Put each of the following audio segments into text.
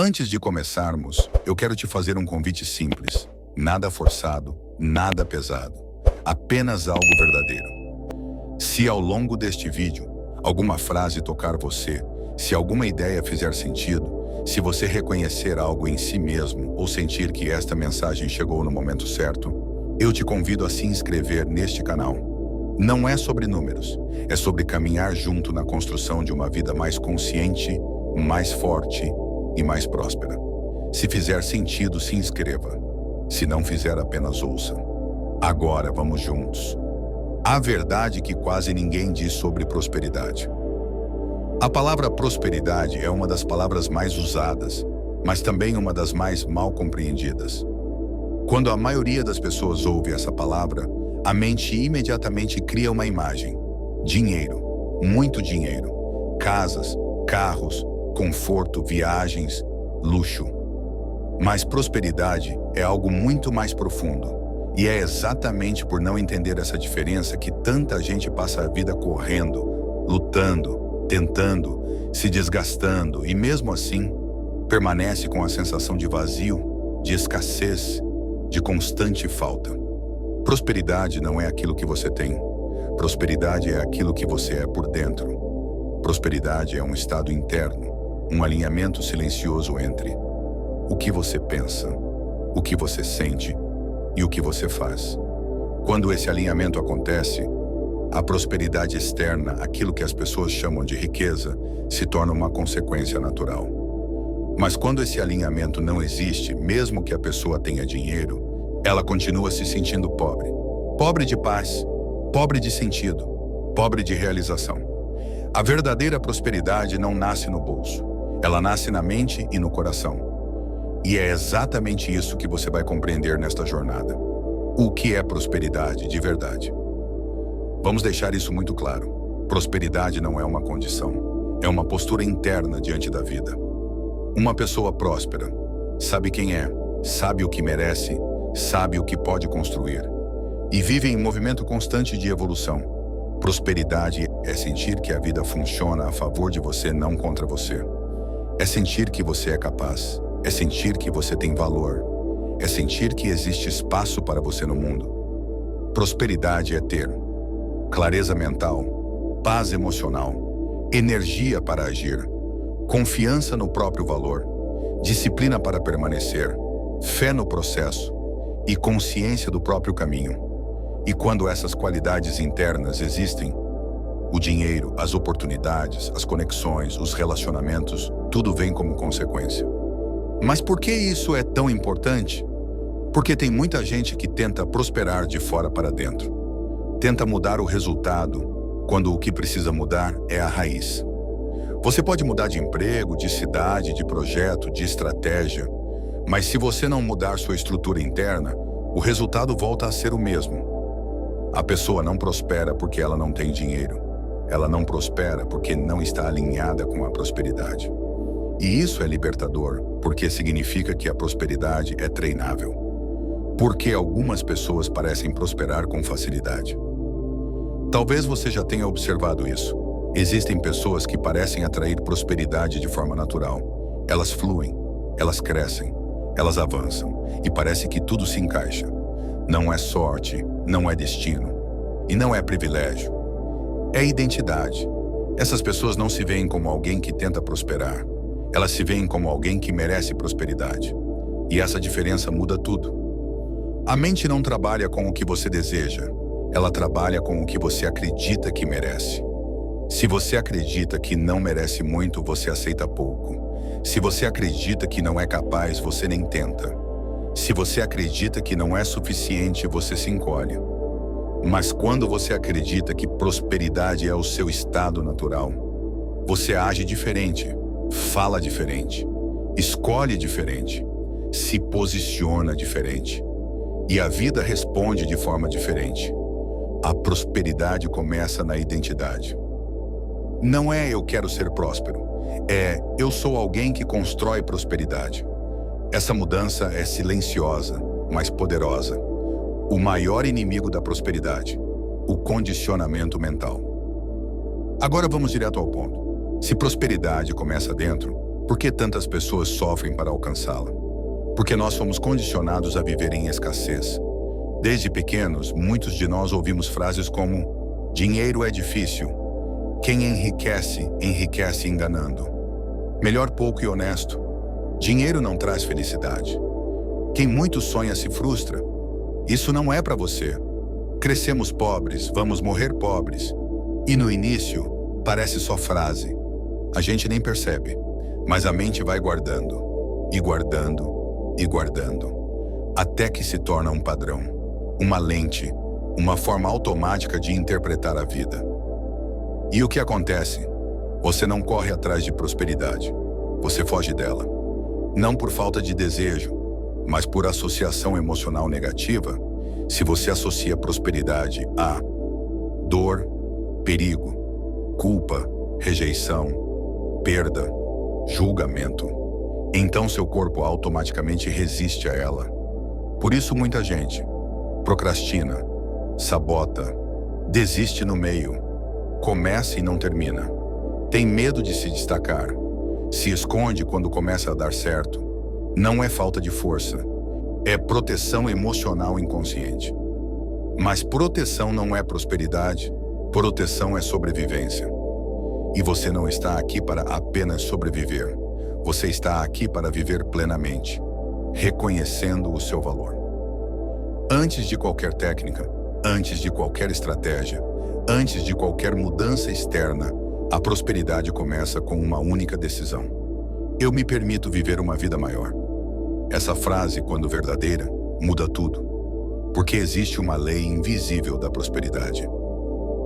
Antes de começarmos, eu quero te fazer um convite simples. Nada forçado, nada pesado. Apenas algo verdadeiro. Se ao longo deste vídeo, alguma frase tocar você, se alguma ideia fizer sentido, se você reconhecer algo em si mesmo ou sentir que esta mensagem chegou no momento certo, eu te convido a se inscrever neste canal. Não é sobre números, é sobre caminhar junto na construção de uma vida mais consciente, mais forte e mais próspera. Se fizer sentido, se inscreva. Se não fizer, apenas ouça. Agora vamos juntos. A verdade que quase ninguém diz sobre prosperidade. A palavra prosperidade é uma das palavras mais usadas, mas também uma das mais mal compreendidas. Quando a maioria das pessoas ouve essa palavra, a mente imediatamente cria uma imagem. Dinheiro, muito dinheiro, casas, carros, conforto, viagens, luxo. Mas prosperidade é algo muito mais profundo. E é exatamente por não entender essa diferença que tanta gente passa a vida correndo, lutando, tentando, se desgastando e mesmo assim permanece com a sensação de vazio, de escassez, de constante falta. Prosperidade não é aquilo que você tem. Prosperidade é aquilo que você é por dentro. Prosperidade é um estado interno, um alinhamento silencioso entre o que você pensa, o que você sente e o que você faz. Quando esse alinhamento acontece, a prosperidade externa, aquilo que as pessoas chamam de riqueza, se torna uma consequência natural. Mas quando esse alinhamento não existe, mesmo que a pessoa tenha dinheiro, ela continua se sentindo pobre. Pobre de paz, pobre de sentido, pobre de realização. A verdadeira prosperidade não nasce no bolso. Ela nasce na mente e no coração. E é exatamente isso que você vai compreender nesta jornada. O que é prosperidade de verdade? Vamos deixar isso muito claro. Prosperidade não é uma condição. É uma postura interna diante da vida. Uma pessoa próspera sabe quem é, sabe o que merece, sabe o que pode construir. E vive em movimento constante de evolução. Prosperidade é sentir que a vida funciona a favor de você, não contra você. É sentir que você é capaz. É sentir que você tem valor. É sentir que existe espaço para você no mundo. Prosperidade é ter clareza mental, paz emocional, energia para agir, confiança no próprio valor, disciplina para permanecer, fé no processo e consciência do próprio caminho. E quando essas qualidades internas existem, o dinheiro, as oportunidades, as conexões, os relacionamentos, tudo vem como consequência. Mas por que isso é tão importante? Porque tem muita gente que tenta prosperar de fora para dentro. Tenta mudar o resultado, quando o que precisa mudar é a raiz. Você pode mudar de emprego, de cidade, de projeto, de estratégia, mas se você não mudar sua estrutura interna, o resultado volta a ser o mesmo. A pessoa não prospera porque ela não tem dinheiro. Ela não prospera porque não está alinhada com a prosperidade. E isso é libertador, porque significa que a prosperidade é treinável. Porque algumas pessoas parecem prosperar com facilidade. Talvez você já tenha observado isso. Existem pessoas que parecem atrair prosperidade de forma natural. Elas fluem, elas crescem, elas avançam e parece que tudo se encaixa. Não é sorte, não é destino e não é privilégio. É identidade. Essas pessoas não se veem como alguém que tenta prosperar. Elas se veem como alguém que merece prosperidade. E essa diferença muda tudo. A mente não trabalha com o que você deseja. Ela trabalha com o que você acredita que merece. Se você acredita que não merece muito, você aceita pouco. Se você acredita que não é capaz, você nem tenta. Se você acredita que não é suficiente, você se encolhe. Mas quando você acredita que prosperidade é o seu estado natural, você age diferente, fala diferente, escolhe diferente, se posiciona diferente. E a vida responde de forma diferente. A prosperidade começa na identidade. Não é eu quero ser próspero, é eu sou alguém que constrói prosperidade. Essa mudança é silenciosa, mas poderosa. O maior inimigo da prosperidade, o condicionamento mental. Agora vamos direto ao ponto. Se prosperidade começa dentro, Por que tantas pessoas sofrem para alcançá-la? Porque nós fomos condicionados a viver em escassez. Desde pequenos, muitos de nós ouvimos frases como: dinheiro é difícil. Quem enriquece, enriquece enganando. Melhor pouco e honesto. Dinheiro não traz felicidade. Quem muito sonha se frustra. Isso não é para você. Crescemos pobres, vamos morrer pobres. E no início, parece só frase. A gente nem percebe, mas a mente vai guardando, e guardando, e guardando, até que se torna um padrão, uma lente, uma forma automática de interpretar a vida. E o que acontece? Você não corre atrás de prosperidade, você foge dela. Não por falta de desejo, mas por associação emocional negativa. Se você associa prosperidade a dor, perigo, culpa, rejeição, perda, julgamento, então seu corpo automaticamente resiste a ela. Por isso muita gente procrastina, sabota, desiste no meio, começa e não termina. Tem medo de se destacar, se esconde quando começa a dar certo. Não é falta de força, é proteção emocional inconsciente. Mas proteção não é prosperidade, proteção é sobrevivência. E você não está aqui para apenas sobreviver. Você está aqui para viver plenamente, reconhecendo o seu valor. Antes de qualquer técnica, antes de qualquer estratégia, antes de qualquer mudança externa, a prosperidade começa com uma única decisão. Eu me permito viver uma vida maior. Essa frase, quando verdadeira, muda tudo. Porque existe uma lei invisível da prosperidade.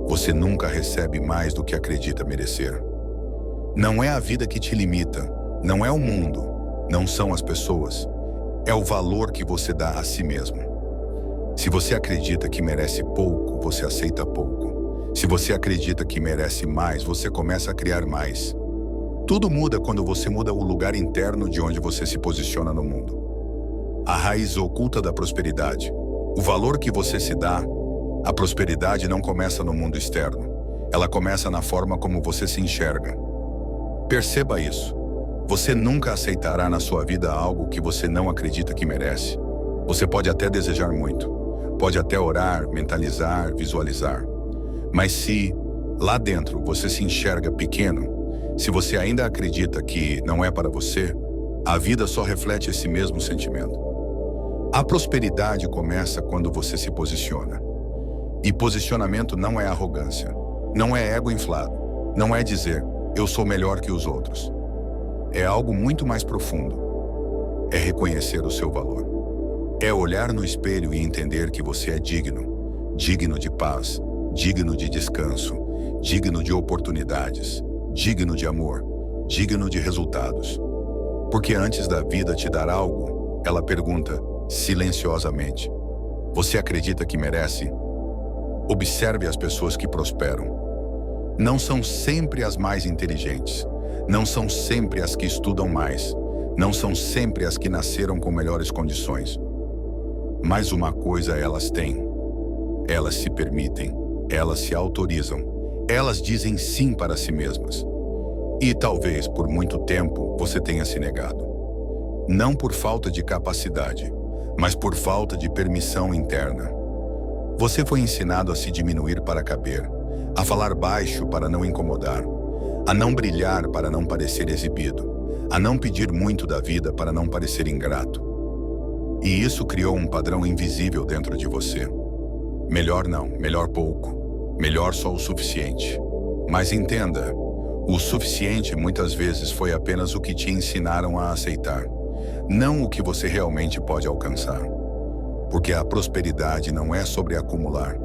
Você nunca recebe mais do que acredita merecer. Não é a vida que te limita, não é o mundo, não são as pessoas. É o valor que você dá a si mesmo. Se você acredita que merece pouco, você aceita pouco. Se você acredita que merece mais, você começa a criar mais. Tudo muda quando você muda o lugar interno de onde você se posiciona no mundo. A raiz oculta da prosperidade, o valor que você se dá. A prosperidade não começa no mundo externo. Ela começa na forma como você se enxerga. Perceba isso. Você nunca aceitará na sua vida algo que você não acredita que merece. Você pode até desejar muito. Pode até orar, mentalizar, visualizar. Mas se, lá dentro, você se enxerga pequeno, se você ainda acredita que não é para você, a vida só reflete esse mesmo sentimento. A prosperidade começa quando você se posiciona. E posicionamento não é arrogância, não é ego inflado, não é dizer, eu sou melhor que os outros. É algo muito mais profundo. É reconhecer o seu valor. É olhar no espelho e entender que você é digno, digno de paz, digno de descanso, digno de oportunidades, digno de amor, digno de resultados. Porque antes da vida te dar algo, ela pergunta, silenciosamente, você acredita que merece? Observe as pessoas que prosperam. Não são sempre as mais inteligentes. Não são sempre as que estudam mais. Não são sempre as que nasceram com melhores condições. Mas uma coisa elas têm. Elas se permitem. Elas se autorizam. Elas dizem sim para si mesmas. E talvez por muito tempo você tenha se negado. Não por falta de capacidade, mas por falta de permissão interna. Você foi ensinado a se diminuir para caber, a falar baixo para não incomodar, a não brilhar para não parecer exibido, a não pedir muito da vida para não parecer ingrato. E isso criou um padrão invisível dentro de você. Melhor não, melhor pouco, melhor só o suficiente. Mas entenda, o suficiente muitas vezes foi apenas o que te ensinaram a aceitar, não o que você realmente pode alcançar. Porque a prosperidade não é sobre acumular,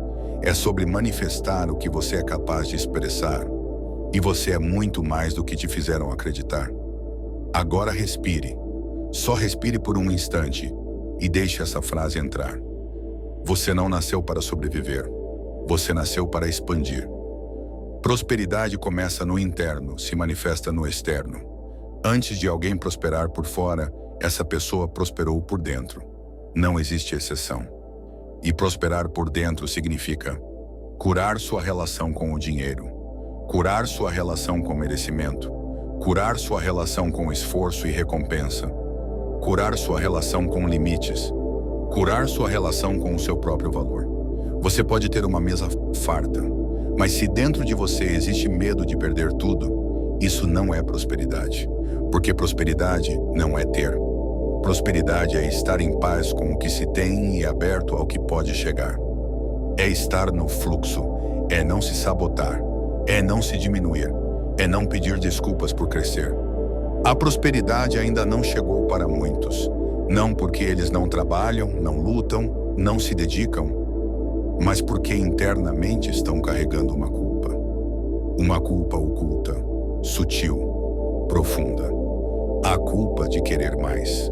é sobre manifestar o que você é capaz de expressar. E você é muito mais do que te fizeram acreditar. Agora respire. Só respire por um instante e deixe essa frase entrar. Você não nasceu para sobreviver. Você nasceu para expandir. Prosperidade começa no interno, se manifesta no externo. Antes de alguém prosperar por fora, essa pessoa prosperou por dentro. Não existe exceção. E prosperar por dentro significa curar sua relação com o dinheiro, curar sua relação com o merecimento, Curar sua relação com esforço e recompensa. Curar sua relação com limites. Curar sua relação com o seu próprio valor. Você pode ter uma mesa farta, mas se dentro de você existe medo de perder tudo, isso não é prosperidade. Porque prosperidade não é ter. Prosperidade é estar em paz com o que se tem e aberto ao que pode chegar. É estar no fluxo, é não se sabotar, é não se diminuir, é não pedir desculpas por crescer. A prosperidade ainda não chegou para muitos, não porque eles não trabalham, não lutam, não se dedicam, mas porque internamente estão carregando uma culpa. Uma culpa oculta, sutil, profunda. A culpa de querer mais.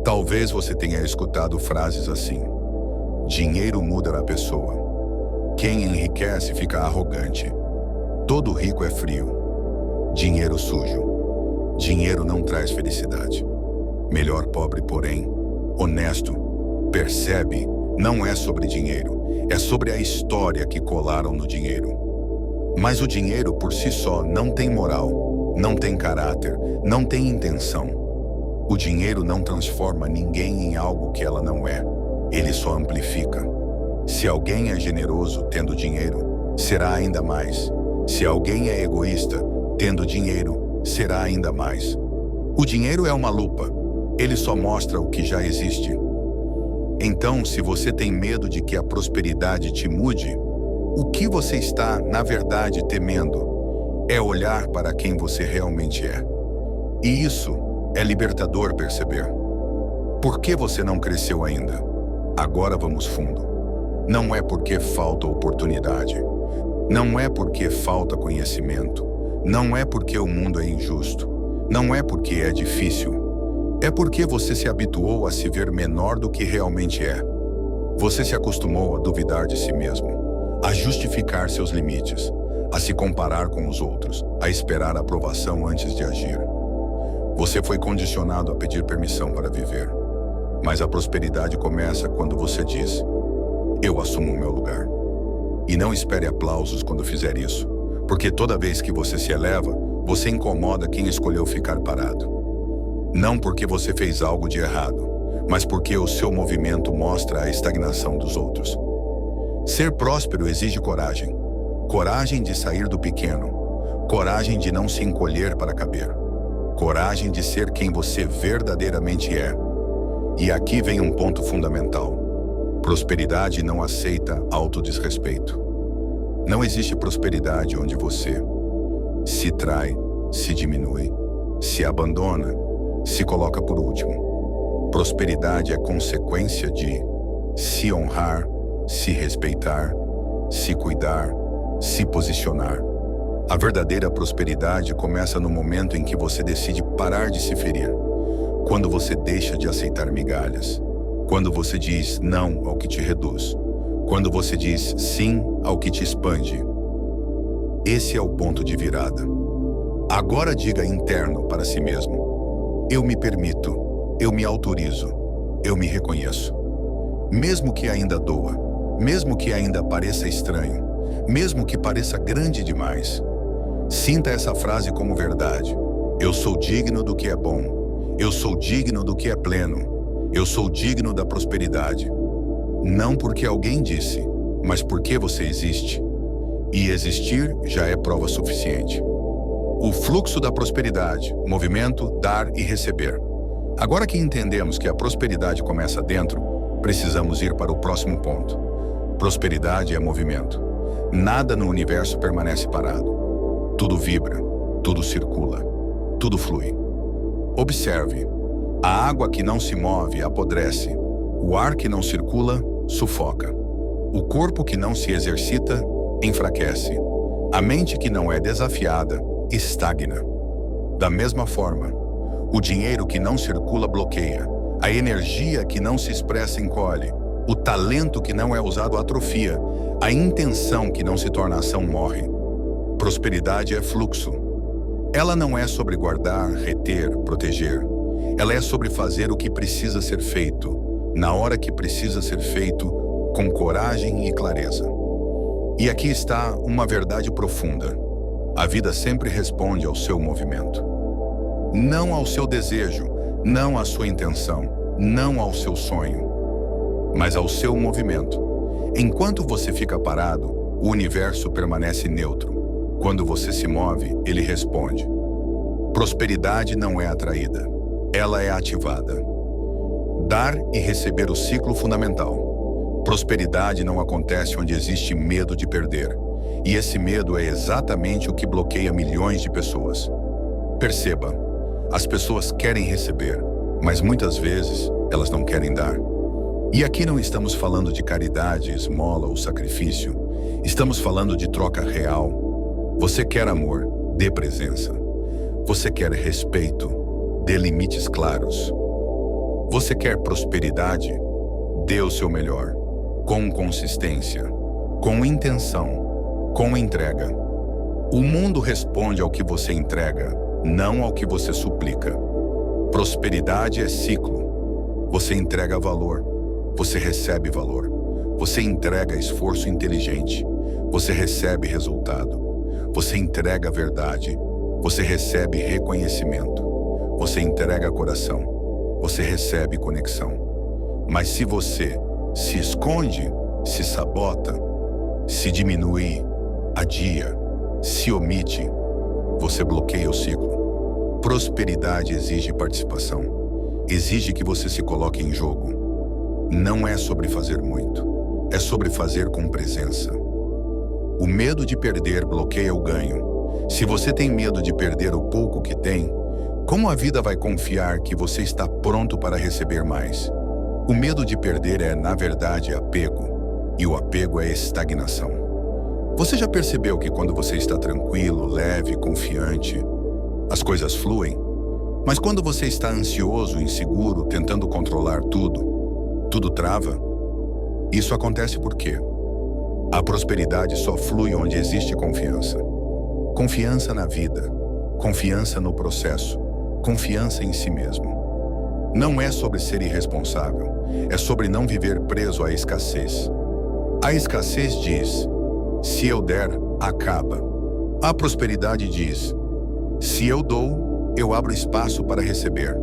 Talvez você tenha escutado frases assim: dinheiro muda a pessoa. Quem enriquece fica arrogante. Todo rico é frio. Dinheiro sujo. Dinheiro não traz felicidade. Melhor pobre, porém, honesto. Percebe? Não é sobre dinheiro. É sobre a história que colaram no dinheiro. Mas o dinheiro por si só não tem moral, não tem caráter, não tem intenção. O dinheiro não transforma ninguém em algo que ela não é. Ele só amplifica. Se alguém é generoso tendo dinheiro, será ainda mais. Se alguém é egoísta, tendo dinheiro, será ainda mais. O dinheiro é uma lupa. Ele só mostra o que já existe. Então, se você tem medo de que a prosperidade te mude, o que você está, na verdade, temendo é olhar para quem você realmente é. E isso é libertador perceber. Por que você não cresceu ainda? Agora vamos fundo. Não é porque falta oportunidade. Não é porque falta conhecimento. Não é porque o mundo é injusto. Não é porque é difícil. É porque você se habituou a se ver menor do que realmente é. Você se acostumou a duvidar de si mesmo, a justificar seus limites, a se comparar com os outros, a esperar a aprovação antes de agir. Você foi condicionado a pedir permissão para viver. Mas a prosperidade começa quando você diz: eu assumo o meu lugar. E não espere aplausos quando fizer isso, porque toda vez que você se eleva, você incomoda quem escolheu ficar parado. Não porque você fez algo de errado, mas porque o seu movimento mostra a estagnação dos outros. Ser próspero exige coragem. Coragem de sair do pequeno. Coragem de não se encolher para caber. Coragem de ser quem você verdadeiramente é. E aqui vem um ponto fundamental. Prosperidade não aceita autodesrespeito. Não existe prosperidade onde você se trai, se diminui, se abandona, se coloca por último. Prosperidade é consequência de se honrar, se respeitar, se cuidar, se posicionar. A verdadeira prosperidade começa no momento em que você decide parar de se ferir. Quando você deixa de aceitar migalhas. Quando você diz não ao que te reduz. Quando você diz sim ao que te expande. Esse é o ponto de virada. Agora diga interno para si mesmo: eu me permito, eu me autorizo, eu me reconheço. Mesmo que ainda doa, mesmo que ainda pareça estranho, mesmo que pareça grande demais, sinta essa frase como verdade. Eu sou digno do que é bom. Eu sou digno do que é pleno. Eu sou digno da prosperidade. Não porque alguém disse, mas porque você existe. E existir já é prova suficiente. O fluxo da prosperidade, movimento, dar e receber. Agora que entendemos que a prosperidade começa dentro, precisamos ir para o próximo ponto. Prosperidade é movimento. Nada no universo permanece parado. Tudo vibra, tudo circula, tudo flui. Observe. A água que não se move apodrece. O ar que não circula sufoca. O corpo que não se exercita enfraquece. A mente que não é desafiada estagna. Da mesma forma, o dinheiro que não circula bloqueia. A energia que não se expressa encolhe. O talento que não é usado atrofia. A intenção que não se torna ação morre. Prosperidade é fluxo. Ela não é sobre guardar, reter, proteger. Ela é sobre fazer o que precisa ser feito, na hora que precisa ser feito, com coragem e clareza. E aqui está uma verdade profunda. A vida sempre responde ao seu movimento. Não ao seu desejo, não à sua intenção, não ao seu sonho, mas ao seu movimento. Enquanto você fica parado, o universo permanece neutro. Quando você se move, ele responde. Prosperidade não é atraída, ela é ativada. Dar e receber o ciclo fundamental. Prosperidade não acontece onde existe medo de perder. E esse medo é exatamente o que bloqueia milhões de pessoas. Perceba, as pessoas querem receber, mas muitas vezes elas não querem dar. E aqui não estamos falando de caridade, esmola ou sacrifício. Estamos falando de troca real. Você quer amor, dê presença. Você quer respeito, dê limites claros. Você quer prosperidade, dê o seu melhor, com consistência, com intenção, com entrega. O mundo responde ao que você entrega, não ao que você suplica. Prosperidade é ciclo. Você entrega valor, você recebe valor. Você entrega esforço inteligente, você recebe resultado. Você entrega verdade, você recebe reconhecimento. Você entrega coração, você recebe conexão. Mas se você se esconde, se sabota, se diminui, adia, se omite, você bloqueia o ciclo. Prosperidade exige participação, exige que você se coloque em jogo. Não é sobre fazer muito, é sobre fazer com presença. O medo de perder bloqueia o ganho. Se você tem medo de perder o pouco que tem, como a vida vai confiar que você está pronto para receber mais? O medo de perder é, na verdade, apego, e o apego é estagnação. Você já percebeu que quando você está tranquilo, leve, confiante, as coisas fluem? Mas quando você está ansioso, inseguro, tentando controlar tudo trava? Isso acontece por quê? A prosperidade só flui onde existe confiança. Confiança na vida, confiança no processo, confiança em si mesmo. Não é sobre ser irresponsável, é sobre não viver preso à escassez. A escassez diz, se eu der, acaba. A prosperidade diz, se eu dou, eu abro espaço para receber.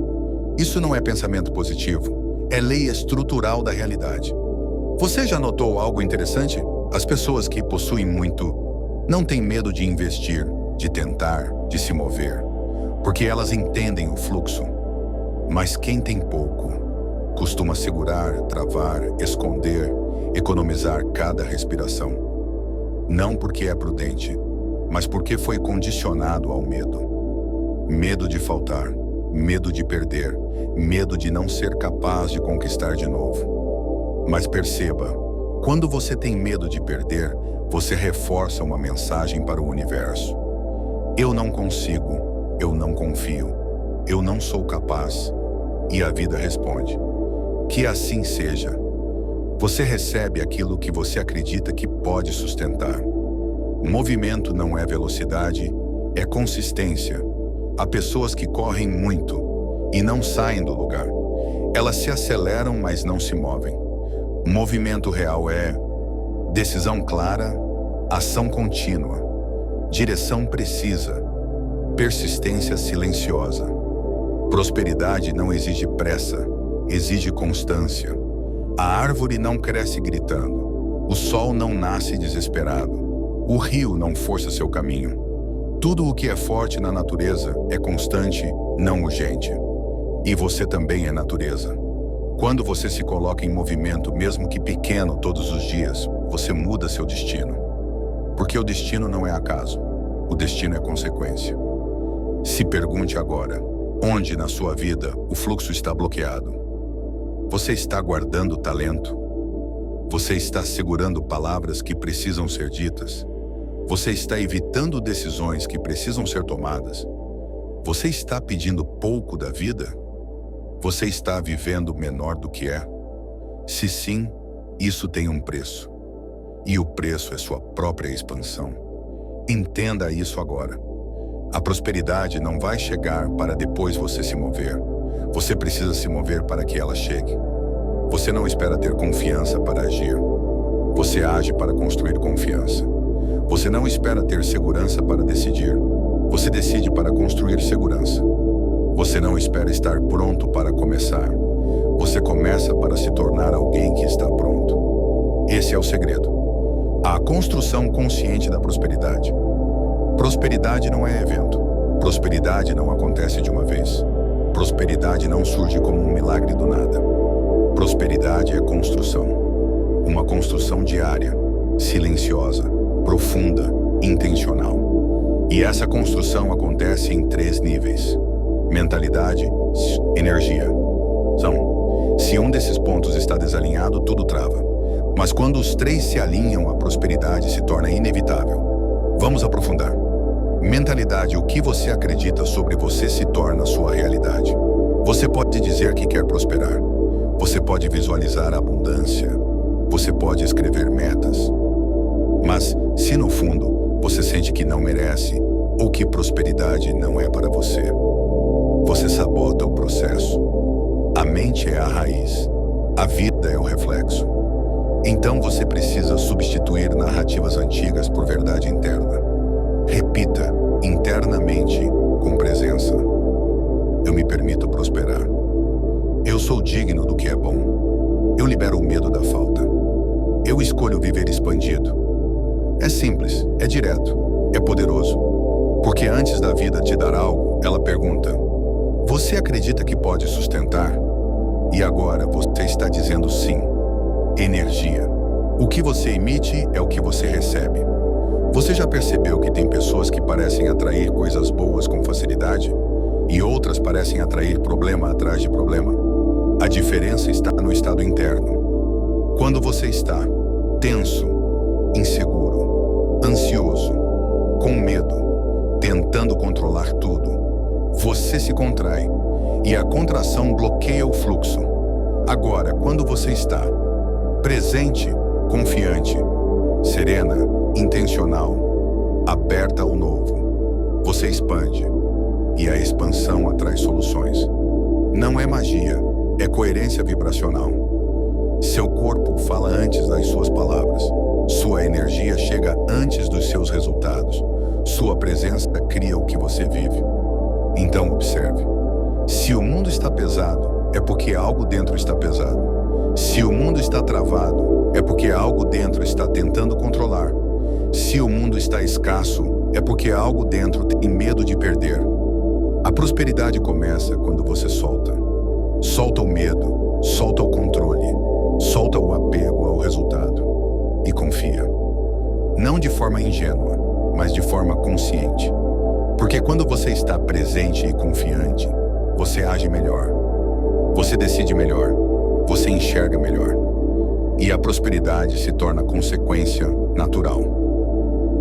Isso não é pensamento positivo, é lei estrutural da realidade. Você já notou algo interessante? As pessoas que possuem muito não têm medo de investir, de tentar, de se mover, porque elas entendem o fluxo. Mas quem tem pouco costuma segurar, travar, esconder, economizar cada respiração. Não porque é prudente, mas porque foi condicionado ao medo. Medo de faltar, medo de perder, medo de não ser capaz de conquistar de novo. Mas perceba, quando você tem medo de perder, você reforça uma mensagem para o universo. Eu não consigo, eu não confio, eu não sou capaz. E a vida responde, que assim seja. Você recebe aquilo que você acredita que pode sustentar. Movimento não é velocidade, é consistência. Há pessoas que correm muito e não saem do lugar. Elas se aceleram, mas não se movem. Movimento real é decisão clara, ação contínua, direção precisa, persistência silenciosa. Prosperidade não exige pressa, exige constância. A árvore não cresce gritando, o sol não nasce desesperado, o rio não força seu caminho. Tudo o que é forte na natureza é constante, não urgente. E você também é natureza. Quando você se coloca em movimento, mesmo que pequeno, todos os dias, você muda seu destino. Porque o destino não é acaso, o destino é consequência. Se pergunte agora, onde na sua vida o fluxo está bloqueado? Você está guardando talento? Você está segurando palavras que precisam ser ditas? Você está evitando decisões que precisam ser tomadas? Você está pedindo pouco da vida? Você está vivendo menor do que é? Se sim, isso tem um preço. E o preço é sua própria expansão. Entenda isso agora. A prosperidade não vai chegar para depois você se mover. Você precisa se mover para que ela chegue. Você não espera ter confiança para agir. Você age para construir confiança. Você não espera ter segurança para decidir. Você decide para construir segurança. Você não espera estar pronto para começar. Você começa para se tornar alguém que está pronto. Esse é o segredo. A construção consciente da prosperidade. Prosperidade não é evento. Prosperidade não acontece de uma vez. Prosperidade não surge como um milagre do nada. Prosperidade é construção. Uma construção diária, silenciosa, profunda, intencional. E essa construção acontece em 3 níveis: mentalidade, energia. Se um desses pontos está desalinhado, tudo trava. Mas quando os 3 se alinham, a prosperidade se torna inevitável. Vamos aprofundar. Mentalidade: o que você acredita sobre você se torna sua realidade. Você pode dizer que quer prosperar. Você pode visualizar a abundância. Você pode escrever metas. Mas, se no fundo, você sente que não merece, ou que prosperidade não é para você, você sabota o processo. A mente é a raiz. A vida é o reflexo. Então você precisa substituir narrativas antigas por verdade interna. Repita internamente com presença: eu me permito prosperar. Eu sou digno do que é bom. Eu libero o medo da falta. Eu escolho viver expandido. É simples, é direto, é poderoso. Porque antes da vida te dar algo, ela pergunta: você acredita que pode sustentar? E agora você está dizendo sim. Energia. O que você emite é o que você recebe. Você já percebeu que tem pessoas que parecem atrair coisas boas com facilidade e outras parecem atrair problema atrás de problema? A diferença está no estado interno. Quando você está tenso, inseguro, ansioso, com medo, tentando controlar tudo, você se contrai e a contração bloqueia o fluxo. Agora, quando você está presente, confiante, serena, intencional, aberta ao novo, você expande e a expansão atrai soluções. Não é magia, é coerência vibracional. Seu corpo fala antes das suas palavras. Sua energia chega antes dos seus resultados. Sua presença cria o que você vive. Então observe. Se o mundo está pesado, é porque algo dentro está pesado. Se o mundo está travado, é porque algo dentro está tentando controlar. Se o mundo está escasso, é porque algo dentro tem medo de perder. A prosperidade começa quando você solta. Solta o medo, solta o controle, solta o apego ao resultado e confia. Não de forma ingênua, mas de forma consciente. Porque quando você está presente e confiante, você age melhor. Você decide melhor. Você enxerga melhor. E a prosperidade se torna consequência natural.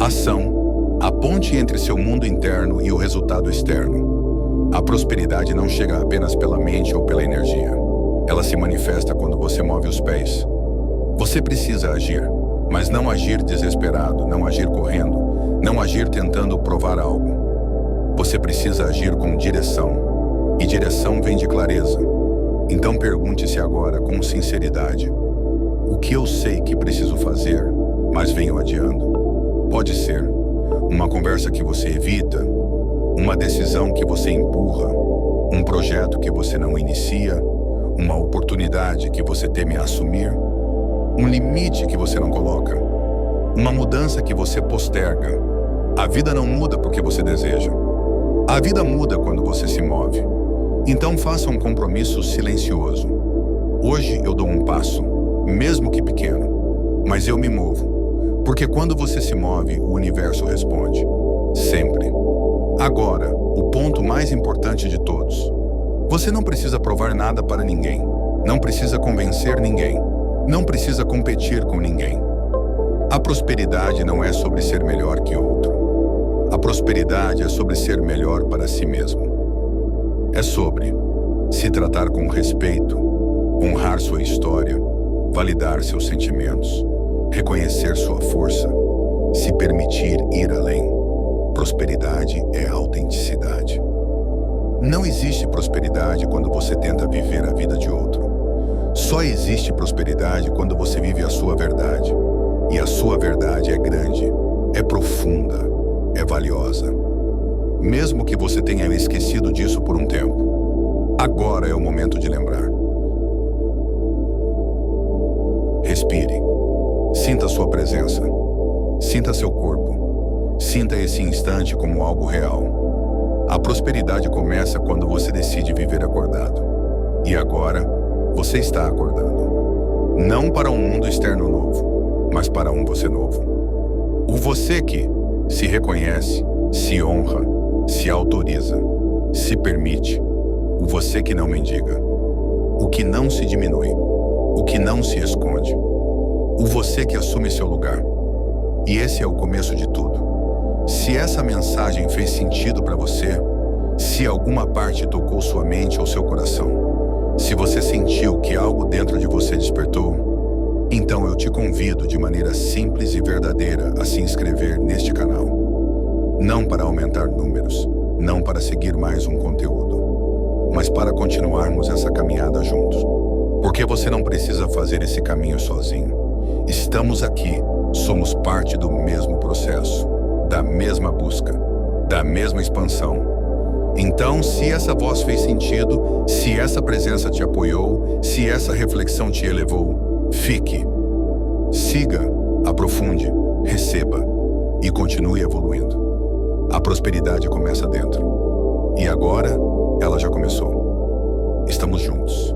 Ação, a ponte entre seu mundo interno e o resultado externo. A prosperidade não chega apenas pela mente ou pela energia. Ela se manifesta quando você move os pés. Você precisa agir, mas não agir desesperado, não agir correndo, não agir tentando provar algo. Você precisa agir com direção, e direção vem de clareza. Então pergunte-se agora com sinceridade: o que eu sei que preciso fazer, mas venho adiando? Pode ser uma conversa que você evita, uma decisão que você empurra, um projeto que você não inicia, uma oportunidade que você teme assumir, um limite que você não coloca, uma mudança que você posterga. A vida não muda porque você deseja. A vida muda quando você se move. Então faça um compromisso silencioso. Hoje eu dou um passo, mesmo que pequeno, mas eu me movo. Porque quando você se move, o universo responde. Sempre. Agora, o ponto mais importante de todos. Você não precisa provar nada para ninguém. Não precisa convencer ninguém. Não precisa competir com ninguém. A prosperidade não é sobre ser melhor que outro. A prosperidade é sobre ser melhor para si mesmo. É sobre se tratar com respeito, honrar sua história, validar seus sentimentos, reconhecer sua força, se permitir ir além. Prosperidade é autenticidade. Não existe prosperidade quando você tenta viver a vida de outro. Só existe prosperidade quando você vive a sua verdade. E a sua verdade é grande, é profunda, é valiosa. mesmo que você tenha esquecido disso por um tempo. Agora é o momento de lembrar. Respire. Sinta sua presença. Sinta seu corpo. Sinta esse instante como algo real. A prosperidade começa quando você decide viver acordado. E agora, você está acordando. Não para um mundo externo novo, mas para um você novo. O você que se reconhece, se honra, se autoriza, se permite. O você que não mendiga. O que não se diminui. O que não se esconde. O você que assume seu lugar. E esse é o começo de tudo. Se essa mensagem fez sentido para você, se alguma parte tocou sua mente ou seu coração, se você sentiu que algo dentro de você despertou, então eu te convido de maneira simples e verdadeira a se inscrever neste canal. Não para aumentar números, não para seguir mais um conteúdo, mas para continuarmos essa caminhada juntos. Porque você não precisa fazer esse caminho sozinho. Estamos aqui, somos parte do mesmo processo, da mesma busca, da mesma expansão. Então, se essa voz fez sentido, se essa presença te apoiou, se essa reflexão te elevou, fique, siga, aprofunde, receba e continue evoluindo. A prosperidade começa dentro. E agora, ela já começou. Estamos juntos.